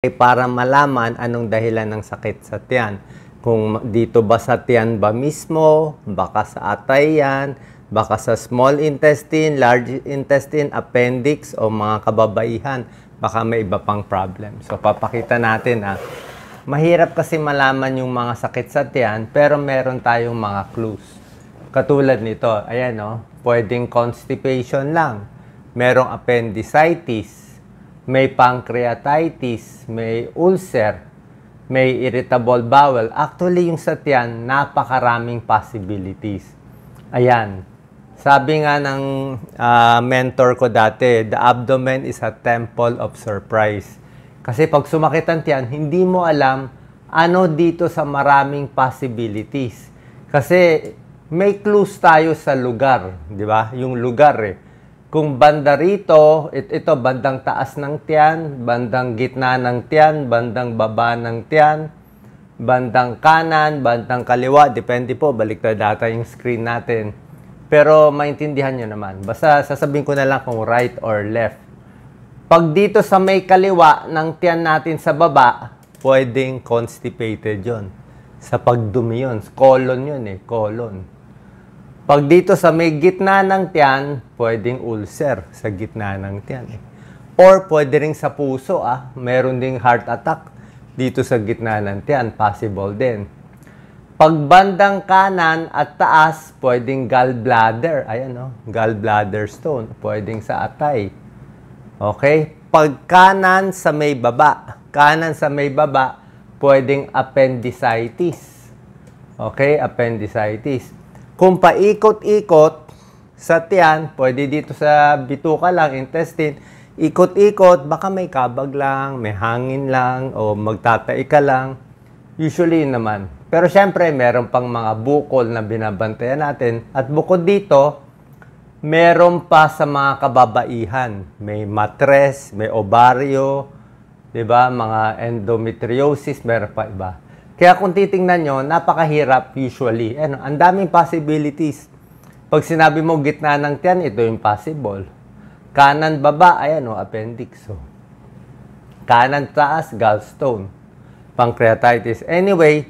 para malaman anong dahilan ng sakit sa tiyan. Kung dito ba sa tiyan ba mismo, baka sa atay yan, baka sa small intestine, large intestine, appendix o mga kababaihan, baka may iba pang problem. So papakita natin mahirap kasi malaman yung mga sakit sa tiyan, pero meron tayong mga clues. Katulad nito, ayan pwedeng constipation lang, merong appendicitis, may pancreatitis, may ulcer, may irritable bowel. Actually, yung sa tiyan, napakaraming possibilities. Ayan. Sabi nga ng mentor ko dati, the abdomen is a temple of surprise. Kasi pag sumakit ang tiyan, hindi mo alam ano dito sa maraming possibilities. Kasi may clues tayo sa lugar, di ba? Yung lugar Kung banda rito, ito bandang taas ng tiyan, bandang gitna ng tiyan, bandang baba ng tiyan, bandang kanan, bandang kaliwa, depende po, baliktad data yung screen natin. Pero maintindihan nyo naman. Basta sasabihin ko na lang kung right or left. Pag dito sa may kaliwa ng tiyan natin sa baba, pwedeng constipated yon. Sa pagdumi yun. Colon yun colon. Pag dito sa may gitna ng tiyan, pwedeng ulcer sa gitna ng tiyan. Or pwede rin sa puso, meron ding heart attack dito sa gitna ng tiyan, possible din. Pag bandang kanan at taas, pwedeng gallbladder. Ayan gallbladder stone, pwedeng sa atay. Okay? Pag kanan sa may baba, pwedeng appendicitis. Okay? Appendicitis. Kung paikot-ikot sa tiyan, pwede dito sa bituka lang, intestine, ikot-ikot, baka may kabag lang, may hangin lang, o magtatai ka lang. Usually naman. Pero syempre, meron pang mga bukol na binabantayan natin. At bukod dito, meron pa sa mga kababaihan. May matres, may ovaryo, diba? Mga endometriosis, meron pa iba. Kaya kung titingnan nyo, napakahirap usually. Ang daming possibilities. Pag sinabi mo gitna ng tiyan, ito yung possible. Kanan baba, appendix. Kanan taas, gallstone. Pancreatitis. Anyway,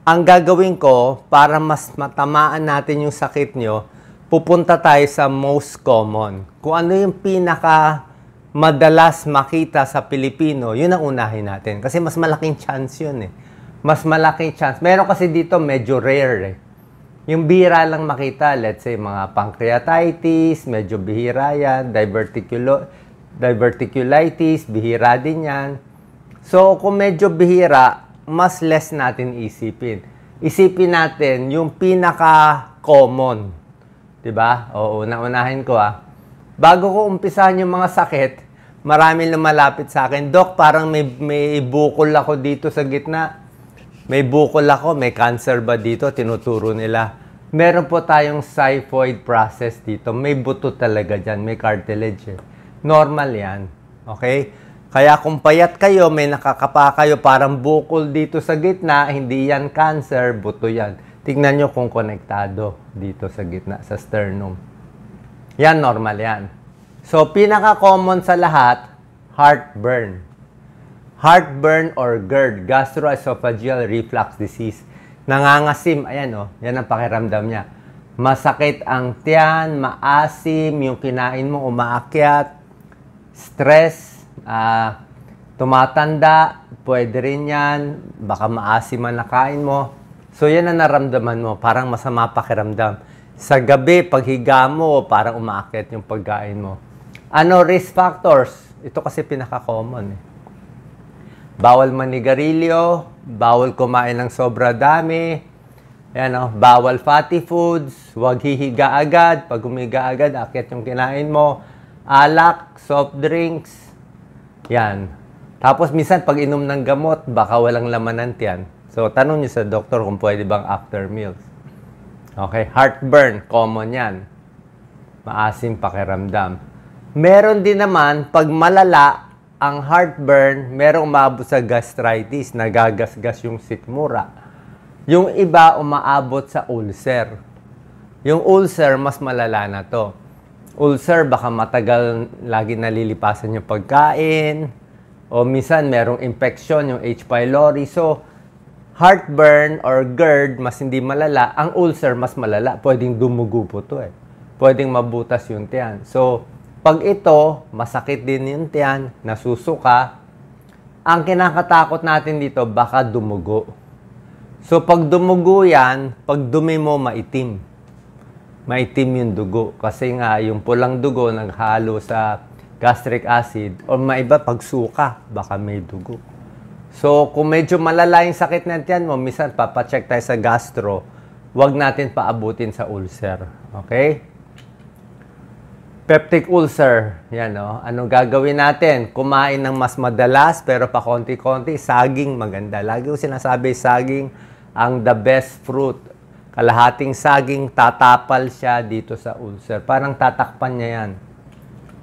ang gagawin ko, para mas matamaan natin yung sakit nyo, pupunta tayo sa most common. Kung ano yung pinaka madalas makita sa Pilipino, yun ang unahin natin. Kasi mas malaking chance yun Mas malaking chance. Meron kasi dito medyo rare Yung bihira lang makita, let's say mga pancreatitis, medyo bihira yan, diverticulitis, bihira din yan. So, kung medyo bihira, mas less natin isipin. Isipin natin yung pinaka-common. Diba? O, unahin ko Bago ko umpisahan yung mga sakit, maraming lumalapit sa akin, Doc, parang may bukol ako dito sa gitna. May bukol ako, may cancer ba dito? Tinuturo nila. Meron po tayong xiphoid process dito. May buto talaga dyan, may cartilage Normal yan. Okay? Kaya kung payat kayo, may nakakapa kayo, parang bukol dito sa gitna, hindi yan cancer, buto yan. Tingnan nyo kung konektado dito sa gitna, sa sternum. Yan, normal yan. So, pinaka-common sa lahat, heartburn. Heartburn or GERD, gastroesophageal reflux disease. Nangangasim, ayan yan ang pakiramdam niya. Masakit ang tiyan, maasim, yung kinain mo umaakyat, stress, tumatanda, pwede rin yan, baka maasim ang nakain mo. So yan ang naramdaman mo, parang masama pakiramdam. Sa gabi, paghiga mo, parang umaakyat yung pagkain mo. Risk factors? Ito kasi pinaka-common Bawal manigarilyo, bawal kumain ng sobra dami, bawal fatty foods, huwag hihiga agad, pag humiga agad, akyat yung kinain mo, alak, soft drinks, yan. Tapos minsan pag inom ng gamot, baka walang laman ng tiyan. So tanong nyo sa doktor kung pwede bang after meals. Okay, heartburn, common yan. Maasim pakiramdam. Meron din naman, pag malala, ang heartburn, merong umabot sa gastritis, nagagasgas yung sikmura. Yung iba, umaabot sa ulcer. Yung ulcer, mas malala na to. Ulcer, baka matagal lagi nalilipasan yung pagkain, O minsan, merong infection, yung H. pylori. So, heartburn or GERD, mas hindi malala. Ang ulcer, mas malala. Pwedeng dumugo po to eh. Pwedeng mabutas yung tiyan. So, pag ito, masakit din yung tiyan, nasusuka, ang kinakatakot natin dito, baka dumugo. So, pag dumugo yan, pag dumi mo, maitim. Maitim yung dugo. Kasi nga, yung pulang dugo naghalo sa gastric acid o maiba pag suka, baka may dugo. So, kung medyo malala yung sakit na tiyan mo, minsan papacheck tayo sa gastro, huwag natin paabutin sa ulcer. Okay? Peptic ulcer. Yan, no? Anong gagawin natin? Kumain ng mas madalas, pero pa konti-konti. Saging, maganda. Lagi ko sinasabi, saging ang the best fruit. Kalahating saging, tatapal siya dito sa ulcer. Parang tatakpan niya yan.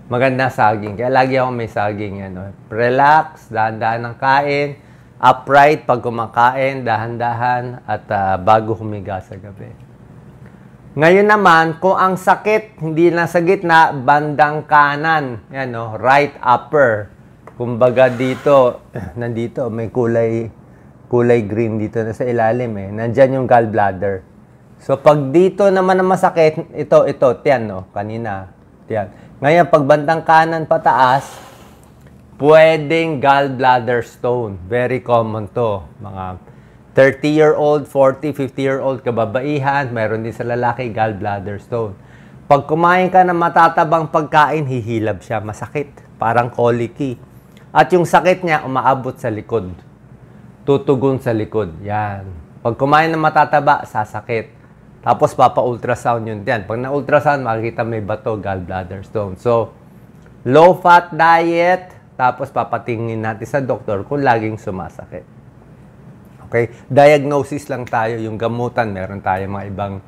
Maganda saging. Kaya lagi ako may saging. Yan, no? Relax, dahan-dahan ng kain. Upright pag kumakain, dahan-dahan. At bago humiga sa gabi. Ngayon naman, kung ang sakit hindi na sa gitna, bandang kanan, yan, no? Right upper. Kumbaga dito, nandito, may kulay green dito na sa ilalim eh. Nandyan yung gallbladder. So, pag dito naman na masakit, ito, tiyan, no? Kanina, tiyan. Ngayon, pag bandang kanan pataas, pwedeng gallbladder stone. Very common to. Mga 30-year-old, 40, 50-year-old kababaihan, mayroon din sa lalaki, gallbladder stone. Pag kumain ka ng matatabang pagkain, hihilab siya, masakit, parang colicky. At yung sakit niya, umaabot sa likod. Tutugon sa likod, yan. Pag kumain ng matataba, sasakit. Tapos papa-ultrasound yun yan. Pag na-ultrasound, makikita may bato, gallbladder stone. So, low-fat diet, tapos papatingin natin sa doktor kung laging sumasakit. Okay? Diagnosis lang tayo. Yung gamutan, meron tayo mga ibang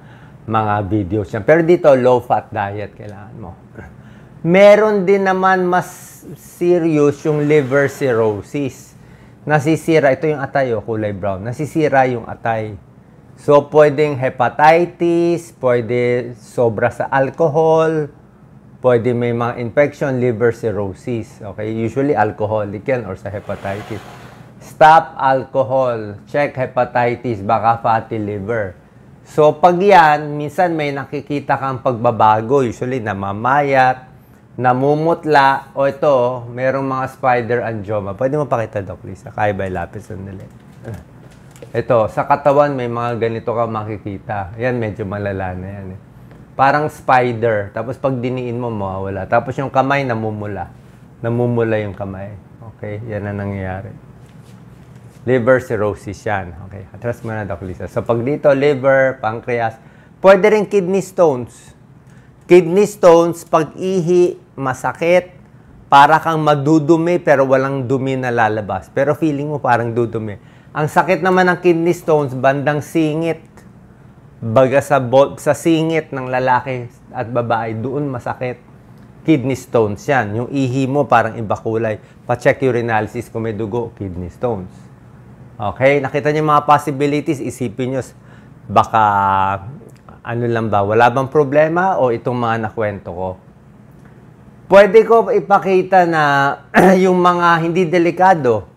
mga videos yan. Pero dito, low-fat diet kailangan mo. Meron din naman mas serious yung liver cirrhosis. Nasisira, ito yung atay, kulay brown. Nasisira yung atay. So, pwedeng hepatitis, pwede sobra sa alcohol, pwede may mga infection, liver cirrhosis. Okay? Usually, alcoholic yan or sa hepatitis. Stop alcohol. Check hepatitis. Baka fatty liver. So, pag yan, minsan may nakikita kang pagbabago. Usually, namamayat, namumutla, o ito, merong mga spider angioma. Pwede mo pakita, Doc Lisa. Kaya ba ilapis sandali? Ito, sa katawan, may mga ganito ka makikita. Yan, medyo malala na yan. Parang spider. Tapos, pag diniin mo, mawawala. Tapos, yung kamay, namumula. Namumula yung kamay. Okay? Yan ang nangyayari. Liver cirrhosis yan. Okay, atras mo na, Doc Lisa. So, pag dito, liver, pancreas, pwede rin kidney stones. Kidney stones, pag ihi, masakit, para kang madudumi, pero walang dumi na lalabas. Pero feeling mo parang dudumi. Ang sakit naman ng kidney stones, bandang singit. Baga sa singit ng lalaki at babae, doon masakit. Kidney stones yan. Yung ihi mo, parang iba kulay. Pa-check urinalysis kung may dugo, kidney stones. Okay, nakita niyo mga possibilities, isipin niyo, baka, ano lang ba, wala bang problema o itong mga nakwento ko? Pwede ko ipakita na yung mga hindi delikado.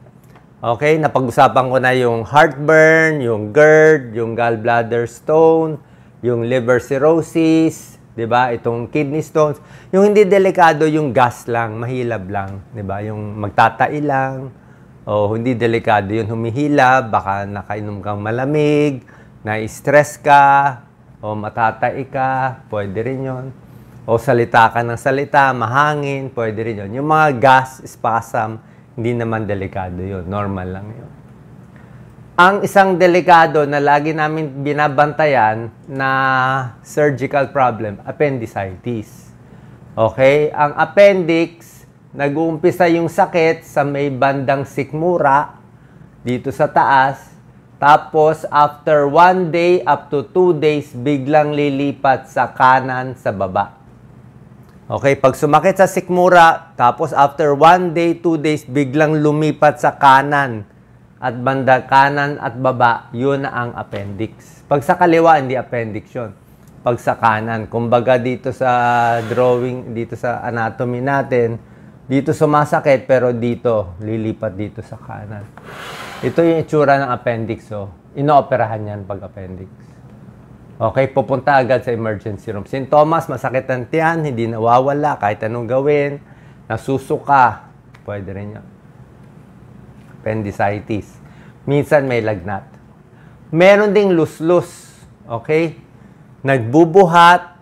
Okay, napag-usapan ko na yung heartburn, yung GERD, yung gallbladder stone, yung liver cirrhosis, di ba? Itong kidney stones. Yung hindi delikado, yung gas lang, mahilab lang, di ba? Yung magtatai lang. O hindi delikado yun, humihila, baka nakainom kang malamig, na-stress ka, o matatai ka, pwede rin yun. O salita ka ng salita, mahangin, pwede rin yun. Yung mga gas, spasm, hindi naman delikado yun, normal lang yun. Ang isang delikado na lagi namin binabantayan na surgical problem, appendicitis. Okay? Ang appendix, nag-uumpisa yung sakit sa may bandang sikmura, dito sa taas. Tapos, after 1 day up to 2 days, biglang lilipat sa kanan sa baba. Okay, pag sumakit sa sikmura, tapos after 1 day, 2 days, biglang lumipat sa kanan at banda kanan at baba, yun na ang appendix. Pag sa kaliwa, hindi appendix yun. Pag sa kanan, kumbaga dito sa drawing, dito sa anatomy natin, Dito sumasakit, pero dito, lilipat dito sa kanan. Ito yung itsura ng appendix. So, inooperahan yan pag appendix. Okay, pupunta agad sa emergency room. Sintomas, masakit ang tiyan, hindi nawawala, kahit anong gawin, nasusuka, pwede rin yan. Appendicitis. Minsan may lagnat. Meron ding luslus. Okay? Nagbubuhat,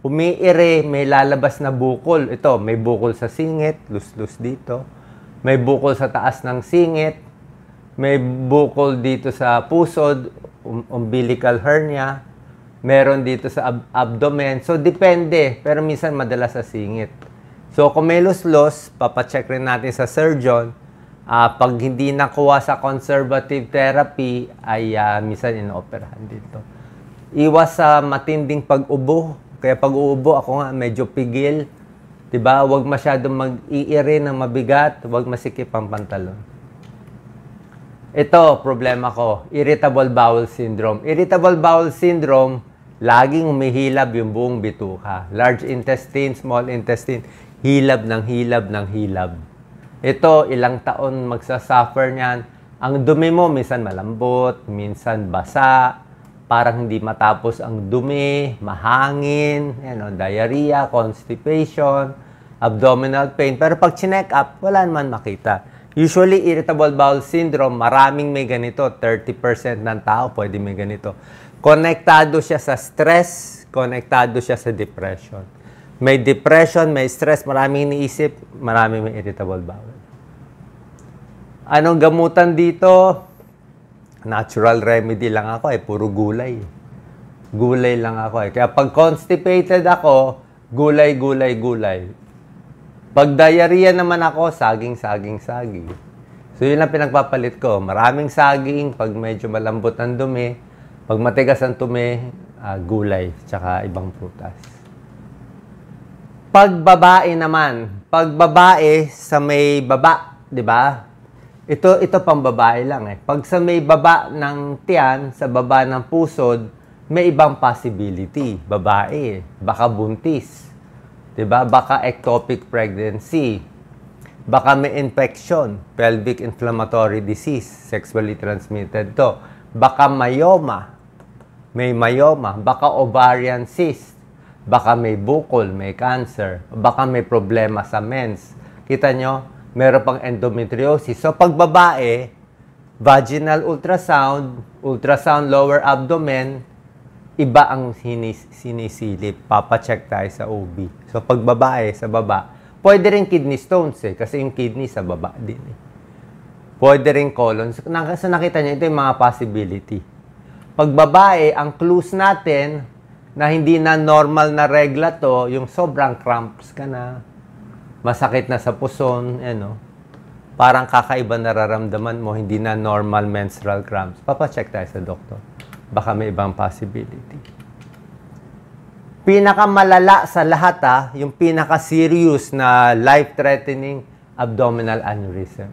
umiire, may lalabas na bukol. Ito, may bukol sa singit, luslus dito. May bukol sa taas ng singit. May bukol dito sa pusod, umbilical hernia. Meron dito sa abdomen. So, depende. Pero minsan madalas sa singit. So, kung may luslus, papacheck rin natin sa surgeon. Pag hindi nakuha sa conservative therapy, ay minsan inooperahan dito. Iwas sa matinding pag-ubo. Kaya pag uubo, ako nga medyo pigil. Diba? Huwag masyadong mag-iire ng mabigat. Huwag masikip ang pantalon. Ito, problema ko. Irritable bowel syndrome. Irritable bowel syndrome, laging humihilab yung buong bituka. Large intestine, small intestine, hilab ng hilab ng hilab. Ito, ilang taon magsasuffer niyan. Ang dumi mo, minsan malambot, minsan basa, parang hindi matapos ang dumi, mahangin, diarrhea, constipation, abdominal pain. Pero pag chinek up, wala naman makita. Usually, irritable bowel syndrome, maraming may ganito. 30% ng tao pwede may ganito. Konektado siya sa stress, konektado siya sa depression. May depression, may stress, maraming iniisip, maraming may irritable bowel. Anong gamutan dito? Natural remedy lang ako puro gulay. Gulay lang ako Kaya pag constipated ako, gulay, gulay, gulay. Pag diarrhea naman ako, saging, saging, saging. So yun lang pinagpapalit ko. Maraming saging, pag medyo malambot ang dumi, pag matigas ang dumi, gulay, tsaka ibang prutas. Pagbabae naman, pagbabae sa may baba, di ba? Ito pang babae lang Pag sa may baba ng tiyan, sa baba ng pusod, may ibang possibility. Babae, baka buntis. Di ba? Baka ectopic pregnancy. Baka may infection, pelvic inflammatory disease, sexually transmitted to. Baka myoma, may myoma. Baka ovarian cyst. Baka may bukol, may cancer. Baka may problema sa mens. Kita nyo? Meron pang endometriosis. So, pag babae, vaginal ultrasound, ultrasound lower abdomen, iba ang sinisilip. Papacheck tayo sa OB. So, pag babae, sa baba, pwede rin kidney stones kasi yung kidney sa baba din Pwede rin colon. So, nakita nyo, ito yung mga possibility. Pag babae, ang clues natin, na hindi na normal na regla to, yung sobrang cramps ka na, masakit na sa puson, parang kakaiba nararamdaman mo, hindi na normal menstrual cramps. Papacheck tayo sa doktor. Baka may ibang possibility. Pinakamalala sa lahat, yung pinaka-serious na life-threatening abdominal aneurysm.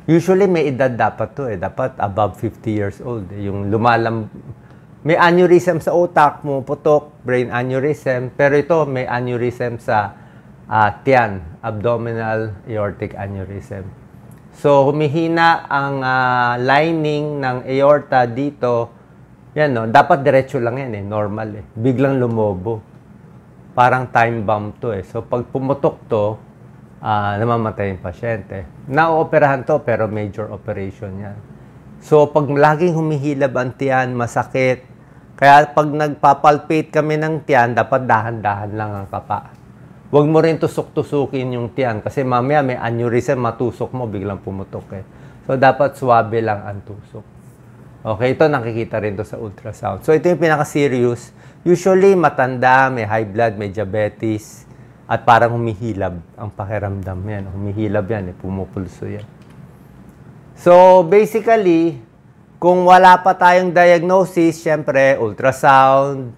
Usually, may edad dapat to Dapat above 50 years old. Yung may aneurysm sa utak mo, putok, brain aneurysm. Pero ito, may aneurysm sa tiyan, abdominal aortic aneurysm. So, humihina ang lining ng aorta dito. Yan, dapat diretso lang yan normal Biglang lumobo. Parang time bomb to So, pag pumutok to, namamatay yung pasyente. Na-operahan to, pero major operation yan. So, pag laging humihilab ang tiyan, masakit. Kaya pag nagpapalpate kami ng tiyan, dapat dahan-dahan lang ang kapa. Huwag mo rin tusok-tusukin yung tiyan kasi mamaya may aneurysm, matusok mo, biglang pumutok So, dapat suwabe lang ang tusok. Okay, ito nakikita rin to sa ultrasound. So, ito yung pinaka-serious. Usually, matanda, may high blood, may diabetes, at parang humihilab ang pakiramdam yan. Humihilab yan, pumupulso yan. So, basically, kung wala pa tayong diagnosis, syempre, ultrasound,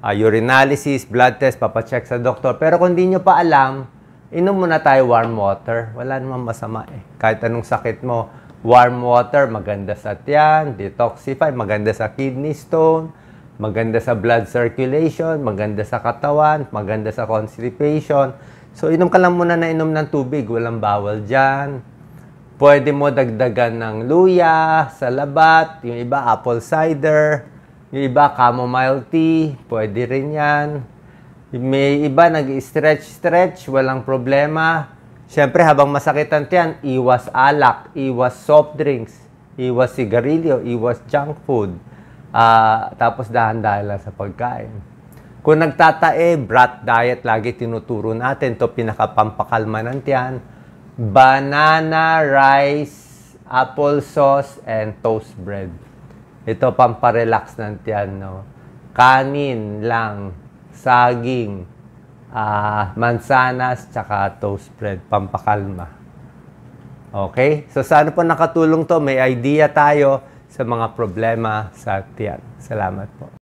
urinalysis, blood test, papacheck sa doktor. Pero kung di nyo pa alam, inom muna tayo warm water. Wala namang masama Kahit anong sakit mo, warm water, maganda sa tiyan, detoxify, maganda sa kidney stone, maganda sa blood circulation, maganda sa katawan, maganda sa constipation. So, inom ka lang muna na inom ng tubig. Walang bawal dyan. Pwede mo dagdagan ng luya, salabat, yung iba apple cider, yung iba chamomile tea, pwede rin yan. May iba nag-stretch, walang problema. Siyempre, habang masakit ang tiyan, iwas alak, iwas soft drinks, iwas sigarilyo, iwas junk food. Tapos dahan-dahan lang sa pagkain. Kung nagtatae, brat diet, lagi tinuturo natin. Ito pinakapampakalma ng tiyan. Banana, rice, applesauce, and toast bread. Ito pamparelax ng tiyan, no? Kanin lang, saging, mansanas, tsaka toast bread, pampakalma. Okay? So, sana po nakatulong to. May idea tayo sa mga problema sa tiyan. Salamat po.